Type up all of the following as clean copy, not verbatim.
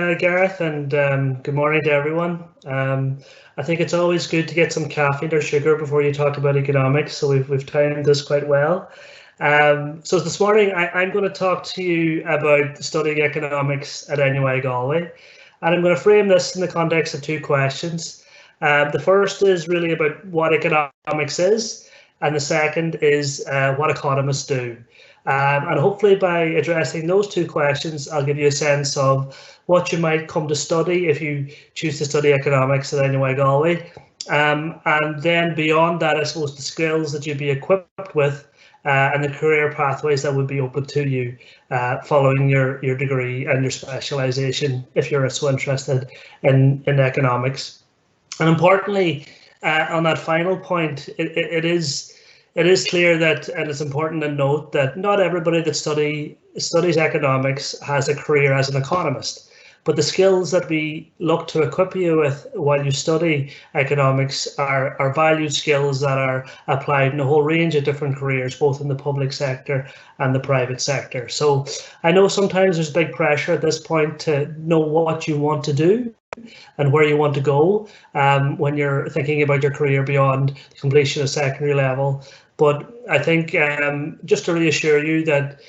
Gareth, and good morning to everyone. I think it's always good to get some caffeine or sugar before you talk about economics, so we've timed this quite well. So this morning I'm going to talk to you about studying economics at NUI Galway, and I'm going to frame this in the context of two questions. The first is really about what economics is, and the second is what economists do. And hopefully by addressing those two questions, I'll give you a sense of what you might come to study if you choose to study economics at NUI Galway. And then beyond that, I suppose the skills that you'd be equipped with and the career pathways that would be open to you following your degree and your specialisation if you're so interested in economics. And importantly, on that final point, it is clear that, and it's important to note that not everybody that studies economics has a career as an economist. But the skills that we look to equip you with while you study economics are valued skills that are applied in a whole range of different careers, both in the public sector and the private sector. So I know sometimes there's big pressure at this point to know what you want to do and where you want to go when you're thinking about your career beyond completion of secondary level. But I think just to reassure you that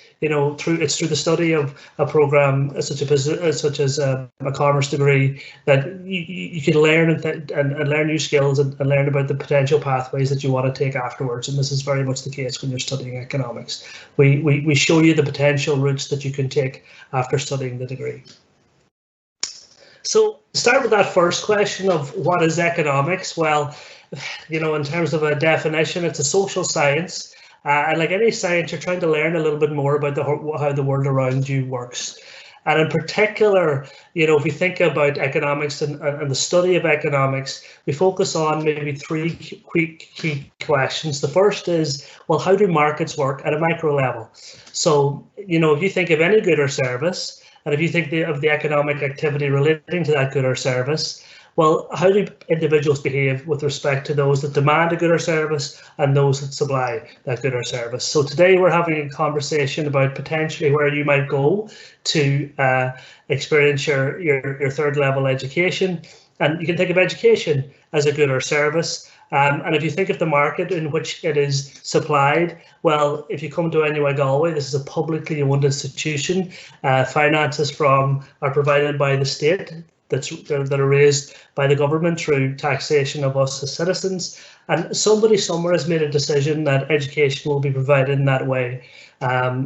through the study of a program such as a commerce degree that you can learn and learn new skills and learn about the potential pathways that you want to take afterwards. And this is very much the case when you're studying economics. We show you the potential routes that you can take after studying the degree. So start with that first question of what is economics? Well, in terms of a definition, it's a social science. And like any science, you're trying to learn a little bit more about how the world around you works. And in particular, if we think about economics and the study of economics, we focus on maybe three key questions. The first is, well, how do markets work at a micro level? So, if you think of any good or service, and if you think of the economic activity relating to that good or service, well, how do individuals behave with respect to those that demand a good or service and those that supply that good or service? So today we're having a conversation about potentially where you might go to experience your third level education. And you can think of education as a good or service. And if you think of the market in which it is supplied, well, if you come to NUI Galway, this is a publicly owned institution. Finances are provided by the state that are raised by the government through taxation of us as citizens. And somebody somewhere has made a decision that education will be provided in that way.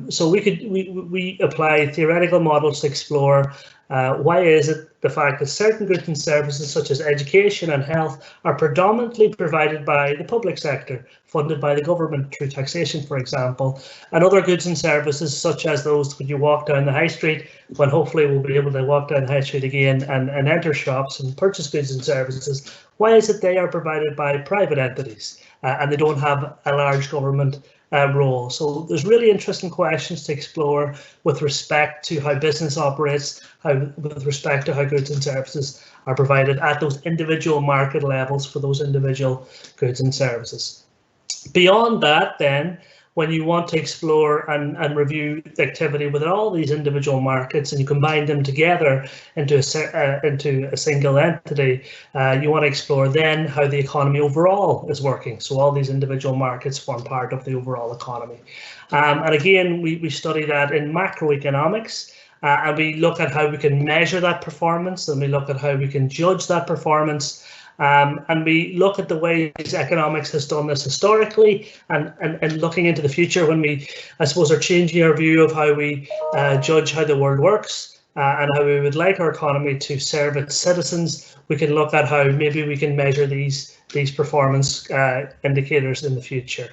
So we apply theoretical models to explore why is it the fact that certain goods and services such as education and health are predominantly provided by the public sector, funded by the government through taxation, for example, and other goods and services such as those when you walk down the high street, when hopefully we'll be able to walk down the high street again and enter shops and purchase goods and services, why is it they are provided by private entities and they don't have a large government role? So there's really interesting questions to explore with respect to how business operates, with respect to how goods and services are provided at those individual market levels for those individual goods and services. Beyond that, then, when you want to explore and review the activity within all these individual markets and you combine them together into a single entity, you want to explore then how the economy overall is working. So all these individual markets form part of the overall economy. And again, we study that in macroeconomics. And we look at how we can measure that performance, and we look at how we can judge that performance. And we look at the ways economics has done this historically and looking into the future when we, I suppose, are changing our view of how we judge how the world works and how we would like our economy to serve its citizens. We can look at how maybe we can measure these performance indicators in the future.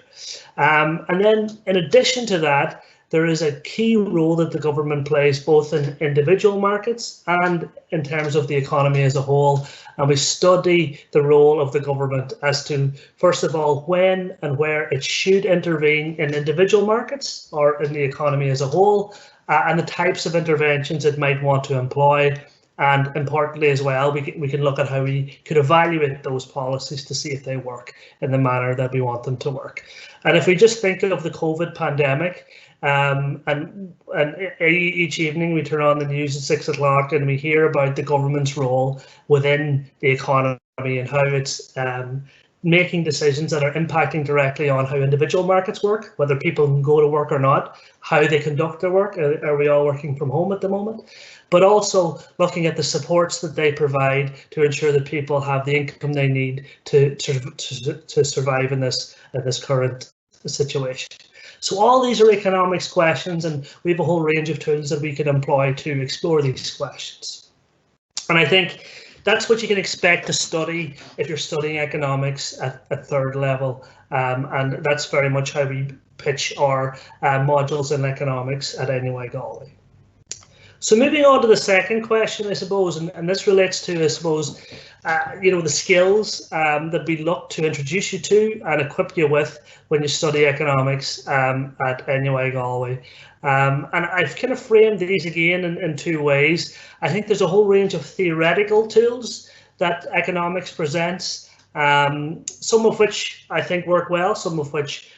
And then in addition to that, there is a key role that the government plays both in individual markets and in terms of the economy as a whole. And we study the role of the government as to, first of all, when and where it should intervene in individual markets or in the economy as a whole, and the types of interventions it might want to employ. And importantly as well, we can look at how we could evaluate those policies to see if they work in the manner that we want them to work. And if we just think of the COVID pandemic, And each evening we turn on the news at 6 o'clock and we hear about the government's role within the economy and how it's making decisions that are impacting directly on how individual markets work, whether people can go to work or not, how they conduct their work. Are we all working from home at the moment? But also looking at the supports that they provide to ensure that people have the income they need to survive in this current situation. So all these are economics questions, and we have a whole range of tools that we can employ to explore these questions. And I think that's what you can expect to study if you're studying economics at third level, and that's very much how we pitch our modules in economics at NUI Galway. So moving on to the second question, I suppose, and this relates to, I suppose, the skills that we look to introduce you to and equip you with when you study economics at NUI Galway. And I've kind of framed these again in two ways. I think there's a whole range of theoretical tools that economics presents, some of which I think work well, some of which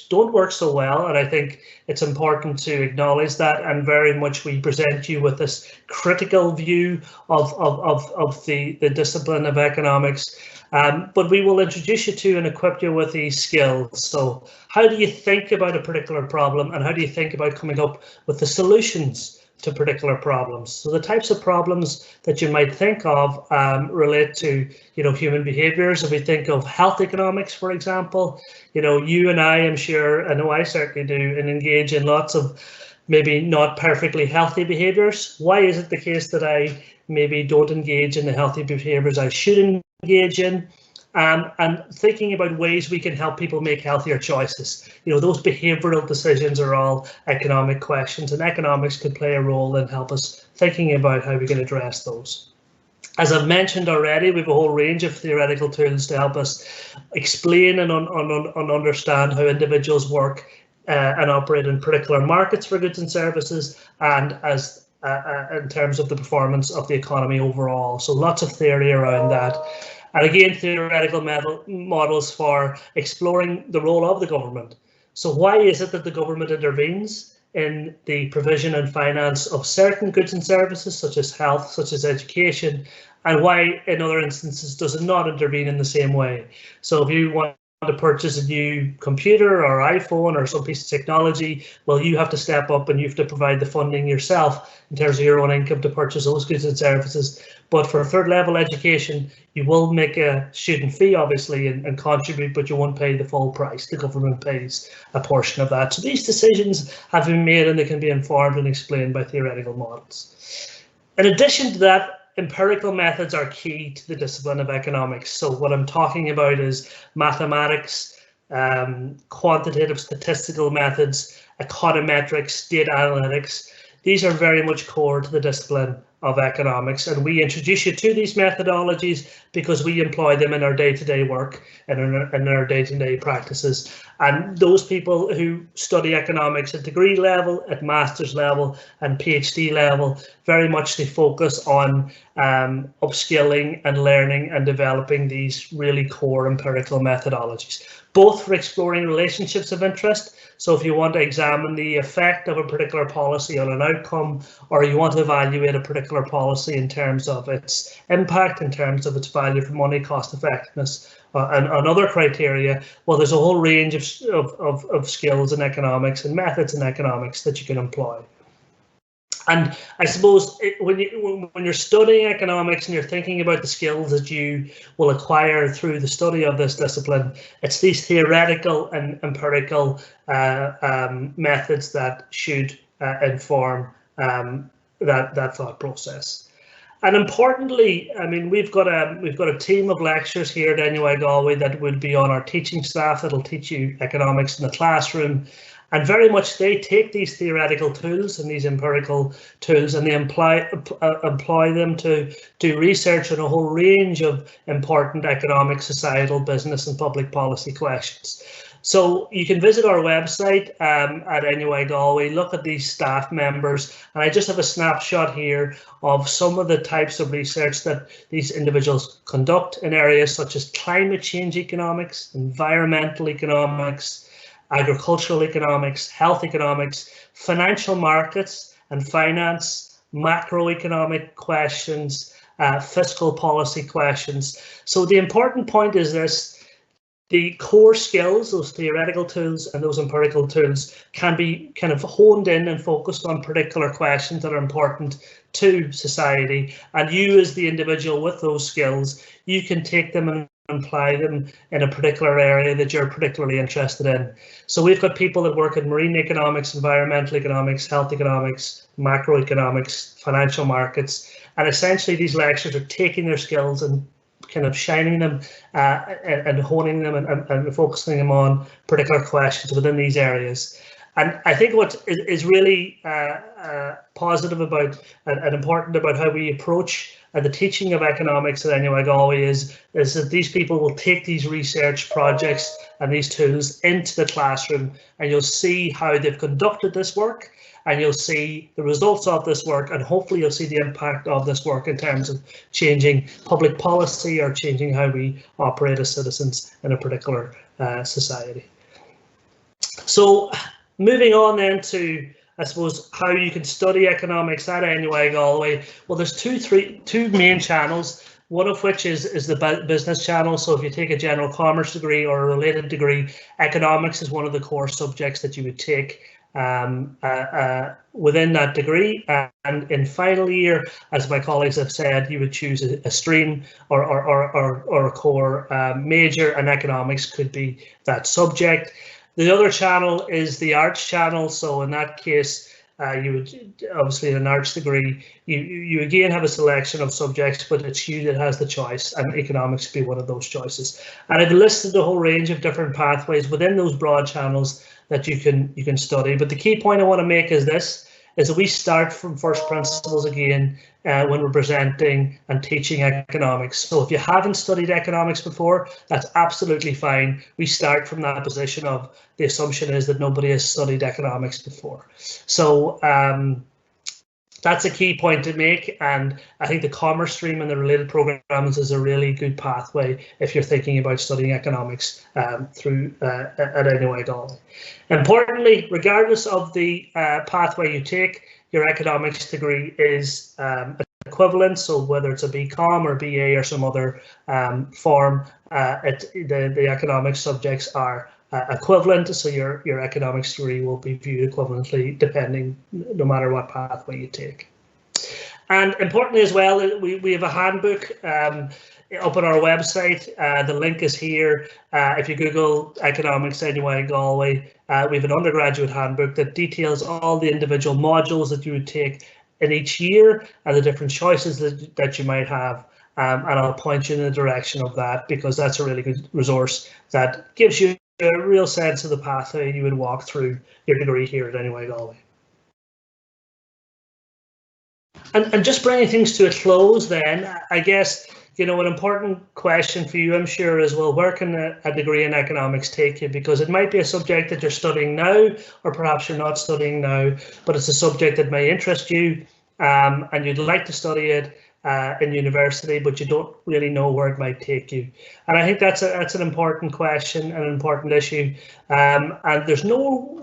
don't work so well, and I think it's important to acknowledge that, and very much we present you with this critical view of the discipline of economics, but we will introduce you to and equip you with these skills. So how do you think about a particular problem, and how do you think about coming up with the solutions to particular problems? So the types of problems that you might think of relate to, human behaviors. If we think of health economics, for example, you and I am sure, I know I certainly do, and engage in lots of maybe not perfectly healthy behaviors. Why is it the case that I maybe don't engage in the healthy behaviors I should engage in? And thinking about ways we can help people make healthier choices. Those behavioral decisions are all economic questions, and economics could play a role in help us thinking about how we can address those. As I've mentioned already, we have a whole range of theoretical tools to help us explain and understand how individuals work and operate in particular markets for goods and services, and as in terms of the performance of the economy overall. So lots of theory around that. And again, theoretical models for exploring the role of the government. So why is it that the government intervenes in the provision and finance of certain goods and services, such as health, such as education, and why in other instances does it not intervene in the same way? So if you want to purchase a new computer or iPhone or some piece of technology, well, you have to step up and you have to provide the funding yourself in terms of your own income to purchase those goods and services. But for third level education, you will make a student fee, obviously, and contribute, but you won't pay the full price. The government pays a portion of that. So these decisions have been made and they can be informed and explained by theoretical models. In addition to that, empirical methods are key to the discipline of economics. So what I'm talking about is mathematics, quantitative statistical methods, econometrics, data analytics. These are very much core to the discipline of economics, and we introduce you to these methodologies because we employ them in our day-to-day work and in our day-to-day practices. And those people who study economics at degree level, at master's level and PhD level, very much they focus on upskilling and learning and developing these really core empirical methodologies, both for exploring relationships of interest. So if you want to examine the effect of a particular policy on an outcome, or you want to evaluate a particular policy in terms of its impact, in terms of its value for money, cost effectiveness, and other criteria, well, there's a whole range of skills in economics and methods in economics that you can employ. And I suppose when you're studying economics and you're thinking about the skills that you will acquire through the study of this discipline, it's these theoretical and empirical methods that should inform that thought process. And importantly, I mean, we've got a team of lecturers here at NUI Galway that would be on our teaching staff that'll teach you economics in the classroom. And very much they take these theoretical tools and these empirical tools and they employ them to do research on a whole range of important economic, societal, business and public policy questions. So you can visit our website at NUI Galway, look at these staff members, and I just have a snapshot here of some of the types of research that these individuals conduct in areas such as climate change economics, environmental economics, agricultural economics, health economics, financial markets and finance, macroeconomic questions, fiscal policy questions. So the important point is this: the core skills, those theoretical tools and those empirical tools, can be kind of honed in and focused on particular questions that are important to society. And you, as the individual with those skills, you can take them and apply them in a particular area that you're particularly interested in. So we've got people that work in marine economics, environmental economics, health economics, macroeconomics, financial markets, and essentially these lectures are taking their skills and kind of shining them and honing them and focusing them on particular questions within these areas. And I think what is really positive about and important about how we approach the teaching of economics at NUI Galway is that these people will take these research projects and these tools into the classroom, and you'll see how they've conducted this work, and you'll see the results of this work, and hopefully you'll see the impact of this work in terms of changing public policy or changing how we operate as citizens in a particular society. So moving on then to, I suppose, how you can study economics at NUI Galway. Well, there's two main channels, one of which is the business channel. So if you take a general commerce degree or a related degree, economics is one of the core subjects that you would take within that degree, and in final year, as my colleagues have said, you would choose a stream or a core major, and economics could be that subject. The other channel is the arts channel. So in that case, you would obviously, in an arts degree, you again have a selection of subjects, but it's you that has the choice, and economics would be one of those choices. And I've listed a whole range of different pathways within those broad channels that you can study. But the key point I want to make is this: is that we start from first principles again when we're presenting and teaching economics. So if you haven't studied economics before, that's absolutely fine. We start from that position of the assumption is that nobody has studied economics before. So that's a key point to make, and I think the commerce stream and the related programs is a really good pathway if you're thinking about studying economics through at NUI Galway. Importantly, regardless of the pathway you take, your economics degree is equivalent. So whether it's a BCom or BA or some other form, the economics subjects are equivalent, so your economics degree will be viewed equivalently depending, no matter what pathway you take. And importantly as well, we have a handbook up on our website. The link is here. If you Google economics NUI Galway, we have an undergraduate handbook that details all the individual modules that you would take in each year and the different choices that you might have. And I'll point you in the direction of that, because that's a really good resource that gives you a real sense of the pathway you would walk through your degree here at NUI Galway. And just bringing things to a close then, I guess, you know, an important question for you, I'm sure, is, well, where can a degree in economics take you? Because it might be a subject that you're studying now, or perhaps you're not studying now, but it's a subject that may interest you, and you'd like to study it in university, but you don't really know where it might take you. And I think that's an important question, an important issue. And there's no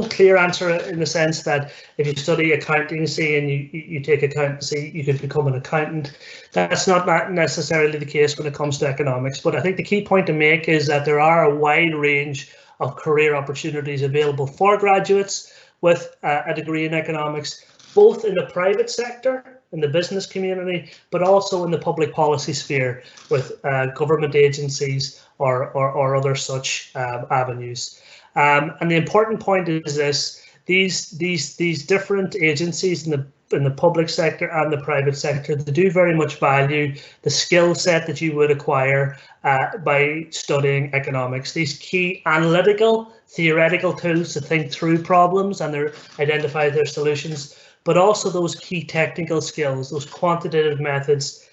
clear answer, in the sense that if you study accountancy and you take accountancy, you could become an accountant. That's not necessarily the case when it comes to economics. But I think the key point to make is that there are a wide range of career opportunities available for graduates with a degree in economics, both in the private sector, in the business community, but also in the public policy sphere with government agencies or other such avenues. And the important point is this: these different agencies in the public sector and the private sector, they do very much value the skill set that you would acquire by studying economics. These key analytical, theoretical tools to think through problems and identify their solutions, but also those key technical skills, those quantitative methods,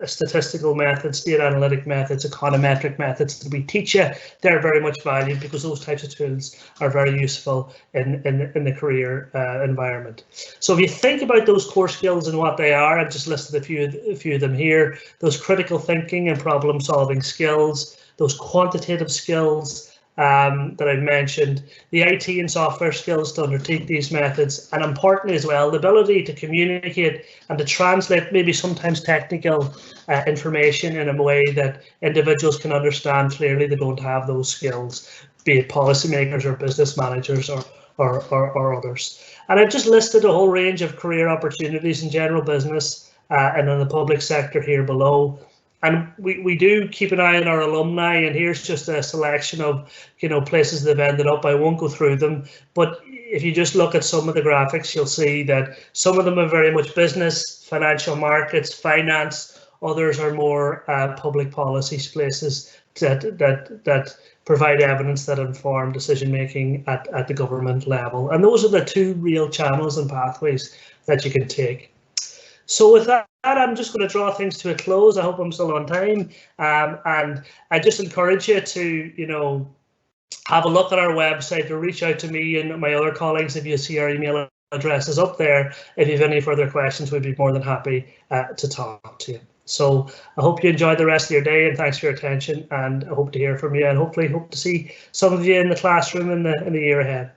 statistical methods, data analytic methods, econometric methods that we teach you. They're very much valued, because those types of tools are very useful in the career environment. So if you think about those core skills and what they are, I've just listed a few of them here. Those critical thinking and problem solving skills, those quantitative skills, that I've mentioned, the IT and software skills to undertake these methods, and importantly as well, the ability to communicate and to translate maybe sometimes technical information in a way that individuals can understand clearly. They don't have those skills, be it policymakers or business managers or others. And I've just listed a whole range of career opportunities in general business and in the public sector here below. And we do keep an eye on our alumni, and here's just a selection of, you know, places they've ended up. I won't go through them, but if you just look at some of the graphics, you'll see that some of them are very much business, financial markets, finance. Others are more public policy places that provide evidence that inform decision making at the government level. And those are the two real channels and pathways that you can take. So with that, I'm just going to draw things to a close. I hope I'm still on time, and I just encourage you to, you know, have a look at our website or reach out to me and my other colleagues if you see our email addresses up there. If you have any further questions, we'd be more than happy to talk to you. So I hope you enjoy the rest of your day, and thanks for your attention, and I hope to hear from you, and hopefully hope to see some of you in the classroom in the year ahead.